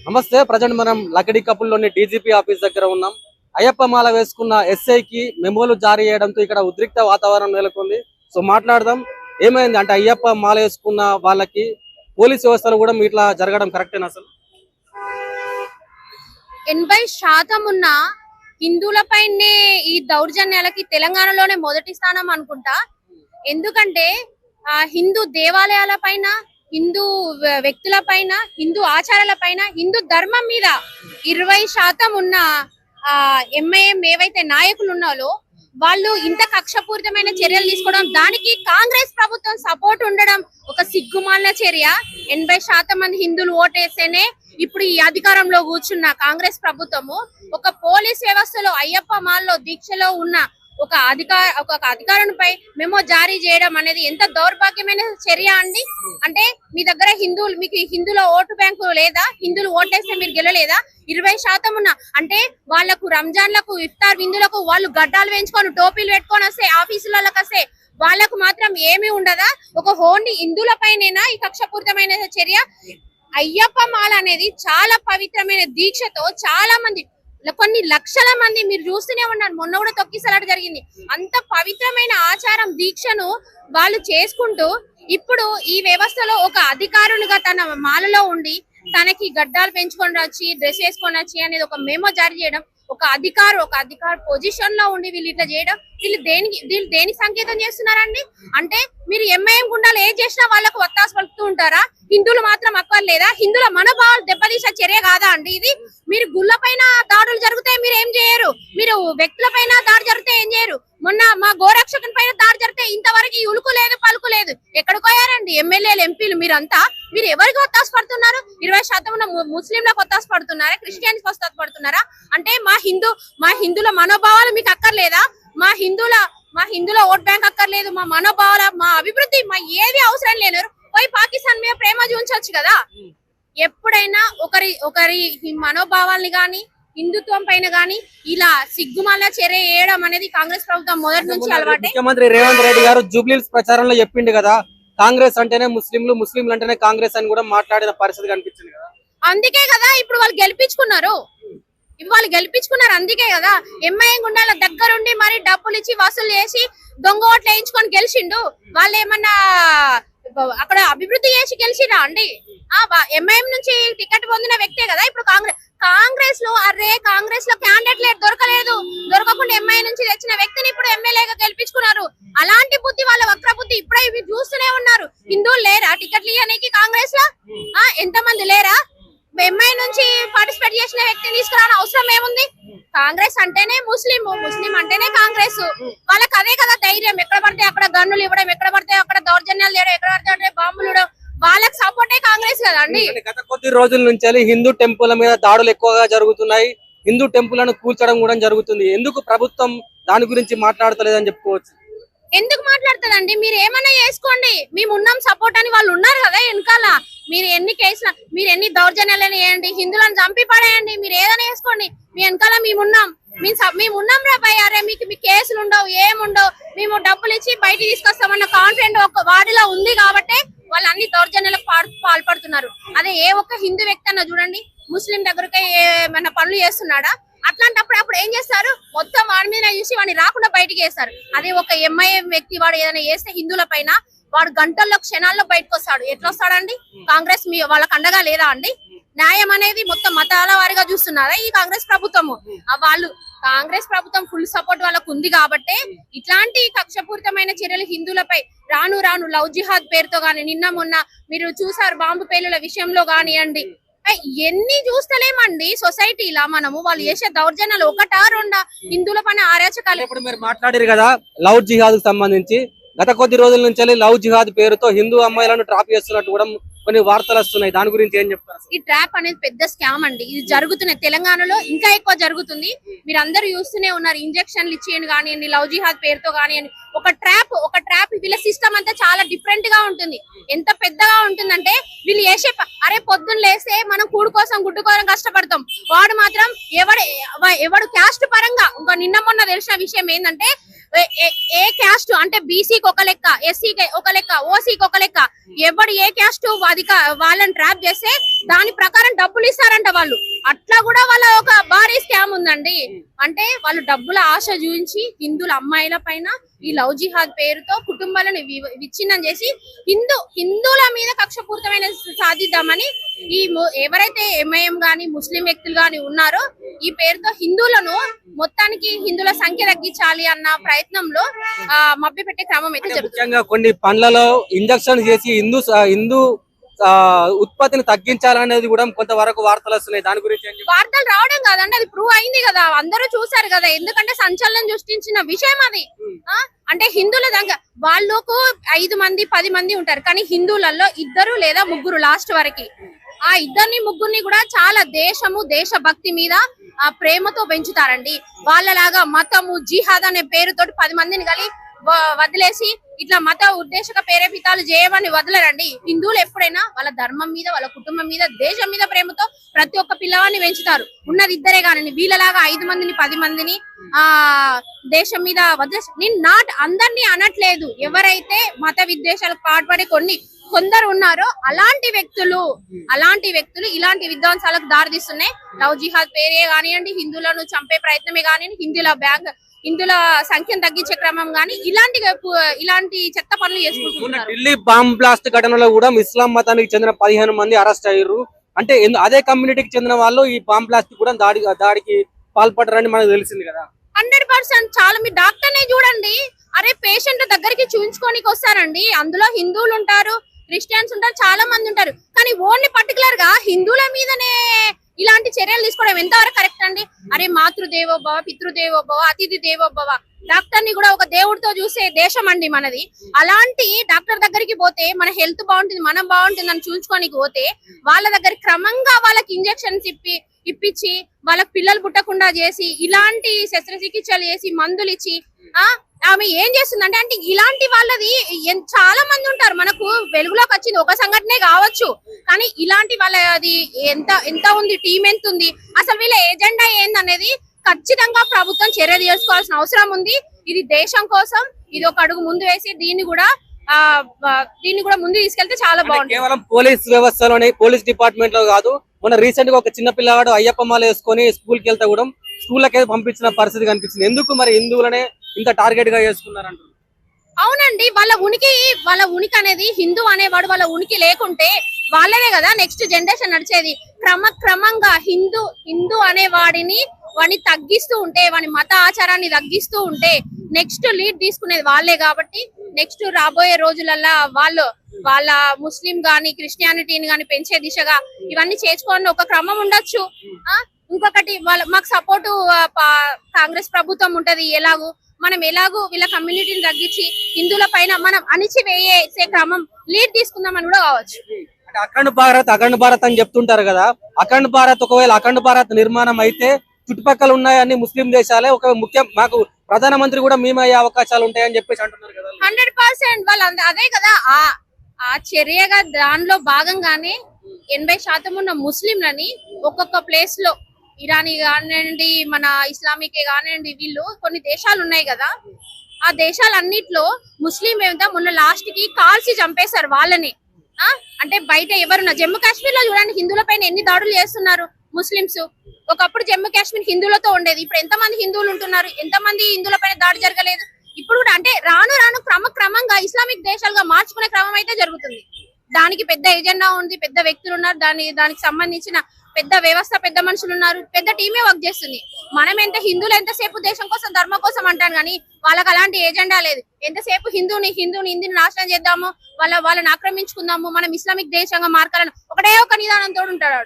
నమస్తే. ప్రజెంట్ మనం లకడి కపుల్లోని DGP office దగ్గర ఉన్నాం. అయ్యప్ప మాల వేసుకున్న ఎస్ఐకి మెమోలు జారీ చేయడంతో ఇక్కడ ఉద్రిక్త వాతావరణం నెలకొంది. సో మాట్లాడదాం, ఏమైంది అంటే అయ్యప్ప మాల వేసుకున్న వాళ్ళకి పోలీస్ వ్యవస్థలు కూడా ఇట్లా జరగడం కరెక్టేనా? అసలు 80% ఉన్న హిందువులపైనే ఈ దౌర్జన్యాలకి తెలంగాణలోనే మొదటి స్థానం అనుకుంటా. ఎందుకంటే హిందూ దేవాలయాల పైన, హిందూ వ్యక్తుల పైన, హిందూ ఆచారాల పైన, హిందూ ధర్మం మీద 20% ఉన్న ఎంఐఎం ఏవైతే నాయకులు ఉన్నారో వాళ్ళు ఇంత కక్షపూరితమైన చర్యలు తీసుకోవడం, దానికి కాంగ్రెస్ ప్రభుత్వం సపోర్ట్ ఉండడం ఒక సిగ్గుమాలిన చర్య. 80% మంది హిందువులు ఓటేస్తేనే ఇప్పుడు ఈ అధికారంలో కూర్చున్న కాంగ్రెస్ ప్రభుత్వము ఒక పోలీస్ వ్యవస్థలో అయ్యప్ప మాల్లో దీక్షలో ఉన్న ఒక అధికారునిపై మెమో జారీ చేయడం అనేది ఎంత దౌర్భాగ్యమైన చర్య అండి. అంటే మీ దగ్గర మీకు హిందువుల ఓటు బ్యాంకు లేదా? హిందువులు ఓటేస్తే మీరు గెలలేదా? 20% ఉన్న అంటే వాళ్ళకు రంజాన్లకు, ఇఫ్తార్ విందులకు వాళ్ళు గడ్డాలు వేయించుకొని టోపీలు పెట్టుకొని వస్తే, ఆఫీసులకు వస్తే వాళ్ళకు మాత్రం ఏమీ ఉండదా? ఒక ఓన్లీ హిందువుల పైనేనా ఈ కక్షపూరితమైన చర్య? అయ్యప్ప మాల అనేది చాలా పవిత్రమైన దీక్షతో చాలా మంది, కొన్ని లక్షల మంది మీరు చూస్తూనే ఉన్నారు. మొన్న కూడా తొక్కిసలాట జరిగింది. అంత పవిత్రమైన ఆచారం, దీక్షను వాళ్ళు చేసుకుంటూ ఇప్పుడు ఈ వ్యవస్థలో ఒక అధికారునిగా తన మాలలో ఉండి తనకి గడ్డాలు పెంచుకొని వచ్చి, డ్రెస్ వేసుకొని వచ్చి అనేది ఒక మెమో జారీ చేయడం, ఒక అధికార పొజిషన్ లో ఉండి వీళ్ళు ఇట్లా చేయడం, వీళ్ళు దేని సంకేతం చేస్తున్నారండి? అంటే మీరు ఎంఐఎం గుండాలు ఏం చేసినా వాళ్ళకు ఒత్తాసు పలుకుతూ ఉంటారా? హిందువులు మాత్రం అక్కర్లేదా? హిందువుల మనోభావాలు దెబ్బతీసే చర్య కాదా అండి ఇది? మీరు గుళ్ళ పైన దాడులు జరిగితే మీరు ఏం చేయరు, మీరు వ్యక్తుల పైన దాడి జరిగితే ఏం చేయరు. మొన్న మా గోరక్షకుని పైన దాడి జరిగితే ఇంతవరకు ఉలుకు లేదు, పలుకు లేదు. ఎక్కడికి పోయారండి ఎమ్మెల్యేలు, ఎంపీలు? మీరంతా మీరు ఎవరికి ఒత్తాసు పడుతున్నారు? 20% ముస్లింలకు ఒత్తాసు పడుతున్నారా? క్రిస్టియన్స్ ఒత్తాసు పడుతున్నారా? అంటే మా హిందువుల మనోభావాలు మీకు అక్కర్లేదా? మా హిందువుల ఓట్ బ్యాంక్ అక్కర్లేదు, మా మనోభావాల, మా అభివృద్ధి, మా ఏది అవసరం లేరు. పోయి పాకిస్తాన్ మీద ప్రేమ చూపించవచ్చు కదా. ఎప్పుడైనా ఒకరి మనోభావాల్ని గాని, హిందుత్వం పైన గాని ఇలా సిగ్గుమాల చర్య చేయడం అనేది కాంగ్రెస్ ప్రభుత్వం మొదటి నుంచి అలవాటే. ముఖ్యమంత్రి రేవంత్ రెడ్డి గారు జూబ్లీహిల్స్ ప్రచారంలో చెప్పిండు కదా, కాంగ్రెస్ అంటేనే ముస్లింలు అంటేనే కాంగ్రెస్ అని కూడా మాట్లాడిన పరిస్థితి కనిపించింది కదా. అందుకే కదా ఇప్పుడు వాళ్ళు గెలిపించుకున్నారు. అందుకే కదా ఎంఐఎం గుండాల దగ్గరుండి మరి డబ్బులు ఇచ్చి వసూలు చేసి దొంగ ఓట్లు వేయించుకొని గెలిచిండు. వాళ్ళు ఏమన్నా అక్కడ అభివృద్ధి చేసి గెలిచిరా అండి? ఎంఐఎం నుంచి టికెట్ పొందిన వ్యక్తే కదా ఇప్పుడు కాంగ్రెస్ లో క్యాండిడేట్ దొరకకుండా ఎంఐ నుంచి తెచ్చిన వ్యక్తిని ఇప్పుడు ఎమ్మెల్యేగా గెలిపించుకున్నారు. అలాంటి బుద్ధి, వాళ్ళ వక్ర బుద్ధి ఇప్పుడే చూస్తూనే ఉన్నారు. హిందువులు లేరా టికెట్లు ఇవ్వడానికి కాంగ్రెస్ లో? ఎంతమంది లేరా? ఎంఐ నుంచి పార్టిసిపేట్ చేసిన వ్యక్తిని తీసుకురాని అవసరం ఏముంది? కాంగ్రెస్ అంటేనే ముస్లిం అంటేనే కాంగ్రెస్. వాళ్ళకి అదే కదా ధైర్యం. ఎక్కడ పడితే అక్కడ గన్నులు ఇవ్వడం, ఎక్కడ పడితే అక్కడ దౌర్జన్యాలు చేయడం, ఎక్కడ పడితే అక్కడ బాంబులు ఇవ్వడం, వాళ్ళకి సపోర్టే కాంగ్రెస్ కదా అండి. గత కొద్ది రోజుల నుంచి హిందూ టెంపుల్ మీద దాడులు ఎక్కువగా జరుగుతున్నాయి. హిందూ టెంపుల్లను కూల్చడం కూడా జరుగుతుంది. ఎందుకు ప్రభుత్వం దాని గురించి మాట్లాడతలేదని చెప్పుకోవచ్చు. ఎందుకు మాట్లాడుతుందండి? మీరు ఏమన్నా చేసుకోండి, మేము ఉన్నాం సపోర్ట్ అని వాళ్ళు ఉన్నారు కదా వెనకాల. మీరు ఎన్ని కేసులు, మీరు ఎన్ని దౌర్జన్యాలని చేయండి, హిందువులను చంపి పడేయండి, మీరు ఏదైనా చేసుకోండి, మీ వెనకాల మేము ఉన్నాం రా భయ్. అరే మీకు కేసులు ఉండవు, ఏముండవు, మేము డబ్బులు ఇచ్చి బయటికి తీసుకొస్తామన్న కాన్ఫిడెంట్ ఒక వాడిలో ఉంది కాబట్టి వాళ్ళు అన్ని దౌర్జన్యాలకు పాల్పడుతున్నారు. అదే ఏ ఒక్క హిందూ వ్యక్తి అన్న చూడండి ముస్లిం దగ్గరకే ఏమన్నా పనులు చేస్తున్నాడా? అట్లాంటప్పుడు ఏం చేస్తారు? మొత్తం వాడి మీద చూసి వాడిని రాకుండా బయటికి వేస్తారు. అదే ఒక ఎంఐఎం వ్యక్తి వాడు ఏదైనా చేస్తే హిందువుల పైన, వాడు గంటల్లో క్షణాల్లో బయటకు వస్తాడు. ఎట్లా వస్తాడండి? కాంగ్రెస్ వాళ్ళకి అండగా లేదా అండి? న్యాయం అనేది మొత్తం మతాల వారిగా చూస్తున్నారా ఈ కాంగ్రెస్ ప్రభుత్వము? కాంగ్రెస్ ప్రభుత్వం ఫుల్ సపోర్ట్ వాళ్ళకు ఉంది కాబట్టి ఇట్లాంటి కక్షపూరితమైన చర్యలు హిందువులపై రాను లవ్ జిహాద్ పేరుతో గాని, నిన్న మొన్న మీరు చూసారు బాంబు పేలుల విషయంలో కానివ్వండి, ఎన్ని చూస్తలేమండి సొసైటీలా మనము. వాళ్ళు చేసే దౌర్జన్యాలు ఒకటా రెండా? హిందువుల పైన అరాచకాలు. ఇప్పుడు మీరు మాట్లాడారు కదా లవ్ జిహాద్ కు సంబంధించి, గత కొద్ది రోజుల నుంచి లవ్ జిహాద్ పేరుతో హిందూ అమ్మాయిలను ట్రాప్ చేస్తున్నట్టు కూడా కొన్ని వార్తలు వస్తున్నాయి. దాని గురించి ఏం చెప్తారు? ఈ ట్రాప్ అనేది పెద్ద స్కామ్ అండి. ఇది జరుగుతున్నాయి తెలంగాణలో, ఇంకా ఎక్కువ జరుగుతుంది. మీరు అందరూ చూస్తూనే ఉన్నారు. ఇంజక్షన్లు ఇచ్చేయండి కానివ్వండి, లవ్ జిహాద్ పేరుతో కానివ్వండి, ఒక ట్రాప్ వీళ్ళ సిస్టమ్ అంతా చాలా డిఫరెంట్ గా ఉంటుంది. ఎంత పెద్దగా ఉంటుందంటే వీళ్ళు చేసే అరే పొద్దున్న లేస్తే మనం కూడు కోసం గుడ్డు కోసం కష్టపడతాం, వాడు మాత్రం ఎవడు క్యాస్ట్ పరంగా ఇంకా నిన్న మొన్న తెలిసిన విషయం ఏంటంటే ఏ క్యాస్ట్ అంటే బీసీకి ఒక లెక్క, ఎస్సీకి ఒక లెక్క, ఓసీకి ఒక లెక్క, ఎవడు ఏ క్యాస్ట్ వాళ్ళని ట్రాప్ చేస్తే దాని ప్రకారం డబ్బులు ఇస్తారంట వాళ్ళు. అట్లా కూడా వాళ్ళ ఒక భారీ స్కామ్ ఉందండి. అంటే వాళ్ళు డబ్బుల ఆశ చూపించి హిందువుల అమ్మాయిల పైన ఈ లవ్ జిహాద్ పేరుతో కుటుంబాలను విచ్ఛిన్నం చేసి హిందువుల మీద కక్షపూరితమైన సాధిద్దామని ఎవరైతే ఎంఐఎం గాని ముస్లిం వ్యక్తులు గాని ఉన్నారో ఈ పేరుతో హిందువులను మొత్తానికి హిందువుల సంఖ్య తగ్గించాలి అన్న ప్రయత్నంలో మభ్యపెట్టే క్రమం అయితే జరుగుతుంది. ముఖ్యంగా కొన్ని పండ్లలో ఇంజక్షన్ చేసి హిందూ ఉత్పత్తిని తగ్గించాలనేది కూడా కొంతవరకు వార్తలు వస్తున్నాయి. దాని గురించి వార్తలు రావడం కాదండి, అది ప్రూవ్ అయింది కదా, అందరూ చూసారు కదా. ఎందుకంటే సంచలనం సృష్టించిన విషయం అది. అంటే హిందువుల దగ్గర వాళ్ళకు 5 మంది 10 మంది ఉంటారు, కానీ హిందువులలో 2 లేదా 3 లాస్ట్ వరకు. ఆ 2 ముగ్గురిని కూడా చాలా దేశము దేశభక్తి మీద ఆ ప్రేమతో పెంచుతారండి. వాళ్ళలాగా మతము జిహాద్ అనే పేరుతోటి 10 మందిని కలిగి వదిలేసి ఇట్లా మత ఉద్దేశక ప్రేరేపితాలు చేయమని వదలరండి. హిందువులు ఎప్పుడైనా వాళ్ళ ధర్మం మీద వాళ్ళ కుటుంబం మీద దేశం మీద ప్రేమతో ప్రతి ఒక్క పిల్లవాడిని పెంచుతారు. ఉన్నది 2 కానీ వీళ్ళలాగా 5 మందిని 10 మందిని దేశం మీద వదిలేసి. నేను అందరినీ అనట్లేదు, ఎవరైతే మత విద్వేషాలకు పాటుపడే కొందరు ఉన్నారో అలాంటి వ్యక్తులు ఇలాంటి విధ్వంసాలకు దారితీస్తున్నాయి. లవ్ జిహాద్ పేరే కానివ్వండి, హిందువులను చంపే ప్రయత్నమే కానివ్వండి, హిందువుల సంఖ్యను తగ్గించే క్రమం గానీ ఇలాంటి చెత్త పనులు చేసుకుంటున్నారు. ఢిల్లీ బాంబ్ బ్లాస్ట్ ఘటనలో కూడా ఇస్లాం మతానికి చెందిన 15 మంది అరెస్ట్ అయ్యారు. అంటే అదే కమ్యూనిటీకి చెందిన వాళ్ళు ఈ బాంబ్ బ్లాస్ట్ కూడా దాడికి పాల్పడరని మనకు తెలిసింది కదా. 100% చాలా. మీ డాక్టర్ నే చూడండి, అరే పేషెంట్ దగ్గరికి చూపించుకోనికి వస్తారండి. అందులో హిందువులు ఉంటారు, క్రిస్టియన్స్ ఉంటారు, చాలా మంది ఉంటారు. కానీ ఓన్లీ పర్టికులర్ గా హిందువుల మీదనే ఇలాంటి చర్యలు తీసుకోవడం ఎంతవరకు కరెక్ట్ అండి? అరే మాతృదేవోభవ, పితృదేవోభవ, అతిథి దేవోభవ. డాక్టర్ ని కూడా ఒక దేవుడితో చూసే దేశం అండి మనది. అలాంటి డాక్టర్ దగ్గరికి పోతే మన హెల్త్ బాగుంటుంది, మనం బాగుంటుంది అని చూసుకోనికి పోతే వాళ్ళ దగ్గర క్రమంగా వాళ్ళకి ఇంజెక్షన్స్ ఇప్పించి వాళ్ళకి పిల్లలు పుట్టకుండా చేసి ఇలాంటి శస్త్రచికిత్సలు చేసి మందులు ఇచ్చి ఆమె ఏం చేస్తుందంటే, అంటే ఇలాంటి వాళ్ళది చాలా మంది ఉంటారు. మనకు వెలుగులోకి వచ్చింది ఒక సంఘటనే కావచ్చు, కానీ ఇలాంటి వాళ్ళది ఎంత ఉంది, టీం ఎంత ఉంది, అసలు వీళ్ళ ఎజెండా ఏందనేది ఖచ్చితంగా ప్రభుత్వం చర్య తీసుకోవాల్సిన అవసరం ఉంది. ఇది దేశం కోసం ఇది ఒక అడుగు ముందు వేసి దీన్ని కూడా ముందు తీసుకెళ్తే చాలా బాగుంటుంది. కేవలం పోలీస్ వ్యవస్థలోనే, పోలీస్ డిపార్ట్మెంట్ లో కాదు, మొన్న రీసెంట్ గా ఒక చిన్న పిల్లవాడు అయ్యప్ప మాల వేసుకొని స్కూల్ కి వెళ్తే కూడా స్కూళ్ళకే పంపించిన పరిస్థితి కనిపిస్తుంది. ఎందుకు మరి హిందువులనే ఇంత టార్గెట్ గా చేసుకున్నారంట? అవునండి, వాళ్ళ ఉనికి అనేది హిందూ అనేవాడు వాళ్ళ ఉనికి లేకుంటే వాళ్ళనే కదా నెక్స్ట్ జనరేషన్ నడిచేది. క్రమంగా హిందూ అనే వాడిని తగ్గిస్తూ ఉంటే, వాని మత ఆచారాన్ని తగ్గిస్తూ ఉంటే నెక్స్ట్ లీడ్ తీసుకునేది వాళ్ళే. కాబట్టి నెక్స్ట్ రాబోయే రోజులల్లా వాళ్ళ ముస్లిం గాని క్రిస్టియానిటీని గాని పెంచే దిశగా ఇవన్నీ చేసుకోవాలని ఒక క్రమం ఉండొచ్చు. ఇంకొకటి మాకు సపోర్టు కాంగ్రెస్ ప్రభుత్వం ఉంటది. మనం ఎలాగూ వీళ్ళ కమ్యూనిటీని తగ్గించి హిందువుల పైన మనం అణిచివేసే క్రమం లీడ్ తీసుకుందామని కూడా కావచ్చు. అఖండ భారత్ అని చెప్తుంటారు కదా. ఒకవేళ అఖండ భారత్ నిర్మాణం అయితే చుట్టుపక్కల ఉన్నాయని ముస్లిం దేశాలే ఒక మాకు ప్రధానమంత్రి కూడా మేమయ్యే అవకాశాలు ఉంటాయని చెప్పేసి అంటున్నారు కదా. 100% వాళ్ళు అదే కదా ఆ చర్యగా దానిలో భాగంగానే 80% ఉన్న ముస్లింలని ఒక్కొక్క ప్లేస్ లో, ఇరానీ కానివ్వండి, మన ఇస్లామిక్ కానివ్వండి, వీళ్ళు కొన్ని దేశాలు ఉన్నాయి కదా, ఆ దేశాలన్నిట్లో ముస్లిం ఏమిటో మొన్న లాస్ట్ కి కాల్చి చంపేశారు వాళ్ళని. అంటే బయట ఎవరున్నా, జమ్మూ కాశ్మీర్ లో చూడండి హిందువుల పైన ఎన్ని దాడులు చేస్తున్నారు ముస్లింస్. ఒకప్పుడు జమ్మూ కాశ్మీర్ హిందువులతో ఉండేది, ఇప్పుడు ఎంతమంది హిందువులు ఉంటున్నారు, ఎంతమంది హిందువుల పైన దాడి జరగలేదు. ఇప్పుడు కూడా అంటే రాను క్రమంగా ఇస్లామిక్ దేశాలుగా మార్చుకునే క్రమం అయితే జరుగుతుంది. దానికి పెద్ద ఎజెండా ఉంది, పెద్ద వ్యక్తులు ఉన్నారు, దానికి సంబంధించిన పెద్ద వ్యవస్థ, పెద్ద మనుషులు ఉన్నారు, పెద్ద టీమే వర్క్ చేస్తుంది. మనం హిందువులు ఎంతసేపు దేశం కోసం ధర్మం కోసం అంటాను, కానీ వాళ్ళకి అలాంటి ఎజెండా లేదు. ఎంతసేపు హిందీని నాశనం చేద్దాము, వాళ్ళని ఆక్రమించుకుందాము, మనం ఇస్లామిక్ దేశంగా మార్కాలని ఒకటే ఒక నిదానంతో ఉంటాడు.